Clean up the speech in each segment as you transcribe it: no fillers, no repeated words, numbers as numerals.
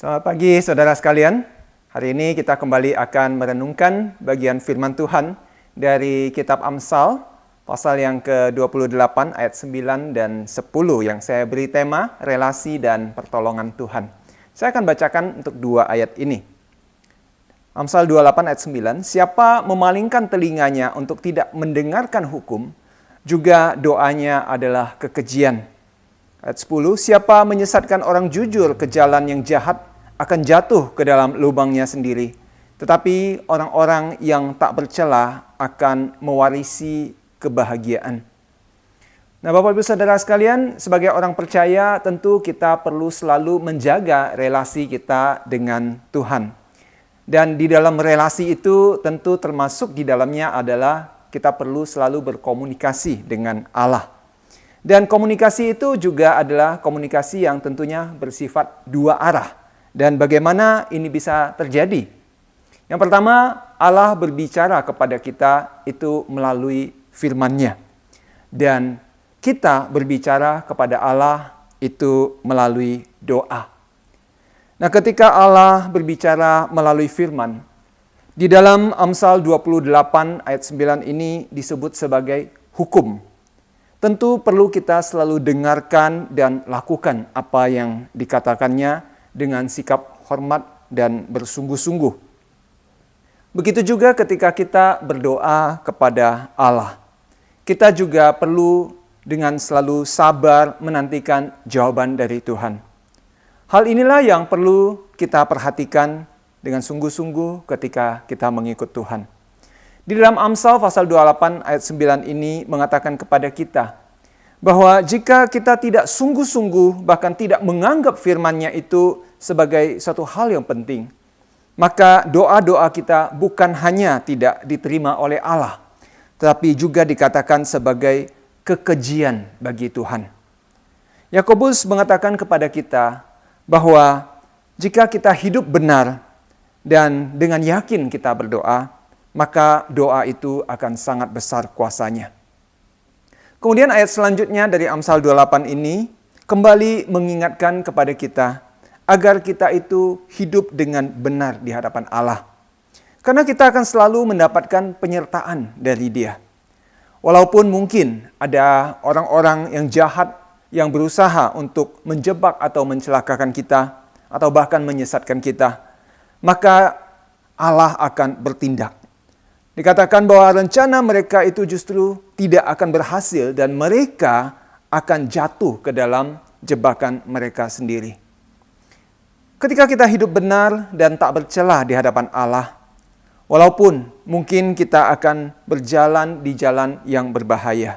Selamat pagi saudara sekalian. Hari ini kita kembali akan merenungkan bagian firman Tuhan dari kitab Amsal pasal yang ke-28 ayat 9 dan 10 yang saya beri tema relasi dan pertolongan Tuhan. Saya akan bacakan untuk dua ayat ini. Amsal 28 ayat 9, siapa memalingkan telinganya untuk tidak mendengarkan hukum, juga doanya adalah kekejian. Ayat 10, siapa menyesatkan orang jujur ke jalan yang jahat akan jatuh ke dalam lubangnya sendiri. Tetapi orang-orang yang tak bercela akan mewarisi kebahagiaan. Nah, Bapak Ibu Saudara sekalian, sebagai orang percaya tentu kita perlu selalu menjaga relasi kita dengan Tuhan. Dan di dalam relasi itu tentu termasuk di dalamnya adalah kita perlu selalu berkomunikasi dengan Allah. Dan komunikasi itu juga adalah komunikasi yang tentunya bersifat dua arah. Dan bagaimana ini bisa terjadi? Yang pertama, Allah berbicara kepada kita itu melalui firman-Nya. Dan kita berbicara kepada Allah itu melalui doa. Nah, ketika Allah berbicara melalui firman, di dalam Amsal 28 ayat 9 ini disebut sebagai hukum. Tentu perlu kita selalu dengarkan dan lakukan apa yang dikatakannya dengan sikap hormat dan bersungguh-sungguh. Begitu juga ketika kita berdoa kepada Allah. Kita juga perlu dengan selalu sabar menantikan jawaban dari Tuhan. Hal inilah yang perlu kita perhatikan dengan sungguh-sungguh ketika kita mengikut Tuhan. Di dalam Amsal pasal 28 ayat 9 ini mengatakan kepada kita bahwa jika kita tidak sungguh-sungguh bahkan tidak menganggap firman-Nya itu sebagai satu hal yang penting, maka doa-doa kita bukan hanya tidak diterima oleh Allah, tetapi juga dikatakan sebagai kekejian bagi Tuhan. Yakobus mengatakan kepada kita bahwa jika kita hidup benar dan dengan yakin kita berdoa, maka doa itu akan sangat besar kuasanya. Kemudian ayat selanjutnya dari Amsal 28 ini kembali mengingatkan kepada kita agar kita itu hidup dengan benar di hadapan Allah. Karena kita akan selalu mendapatkan penyertaan dari Dia. Walaupun mungkin ada orang-orang yang jahat yang berusaha untuk menjebak atau mencelakakan kita atau bahkan menyesatkan kita, maka Allah akan bertindak. Dikatakan bahwa rencana mereka itu justru tidak akan berhasil dan mereka akan jatuh ke dalam jebakan mereka sendiri. Ketika kita hidup benar dan tak bercela di hadapan Allah, walaupun mungkin kita akan berjalan di jalan yang berbahaya,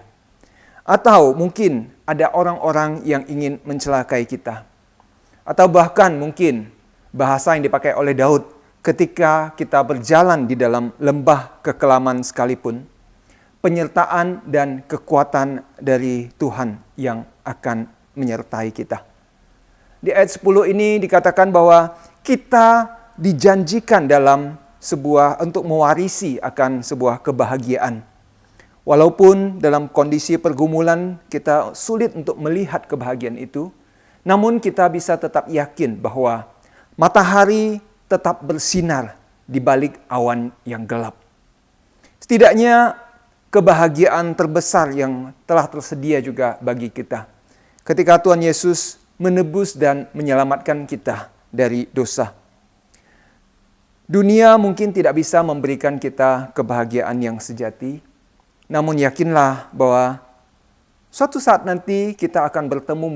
atau mungkin ada orang-orang yang ingin mencelakai kita, atau bahkan mungkin bahasa yang dipakai oleh Daud, ketika kita berjalan di dalam lembah kekelaman sekalipun, penyertaan dan kekuatan dari Tuhan yang akan menyertai kita. Di ayat 10 ini dikatakan bahwa kita dijanjikan dalam untuk mewarisi akan sebuah kebahagiaan. Walaupun dalam kondisi pergumulan kita sulit untuk melihat kebahagiaan itu, namun kita bisa tetap yakin bahwa matahari tetap bersinar di balik awan yang gelap. Setidaknya kebahagiaan terbesar yang telah tersedia juga bagi kita ketika Tuhan Yesus menebus dan menyelamatkan kita dari dosa. Dunia mungkin tidak bisa memberikan kita kebahagiaan yang sejati, namun yakinlah bahwa suatu saat nanti kita akan bertemu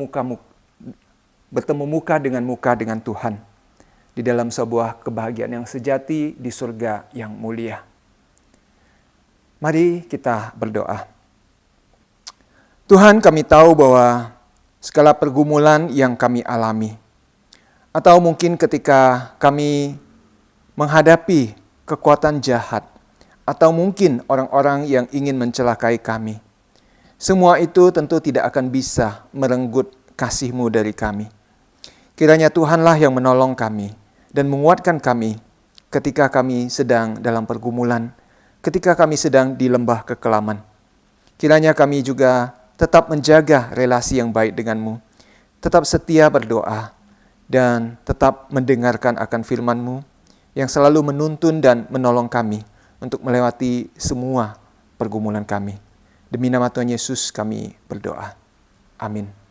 muka dengan Tuhan di dalam sebuah kebahagiaan yang sejati di surga yang mulia. Mari kita berdoa. Tuhan, kami tahu bahwa segala pergumulan yang kami alami, atau mungkin ketika kami menghadapi kekuatan jahat, atau mungkin orang-orang yang ingin mencelakai kami, semua itu tentu tidak akan bisa merenggut kasih-Mu dari kami. Kiranya Tuhanlah yang menolong kami dan menguatkan kami ketika kami sedang dalam pergumulan, ketika kami sedang di lembah kekelaman. Kiranya kami juga tetap menjaga relasi yang baik dengan-Mu, tetap setia berdoa, dan tetap mendengarkan akan firman-Mu yang selalu menuntun dan menolong kami untuk melewati semua pergumulan kami. Demi nama Tuhan Yesus kami berdoa. Amin.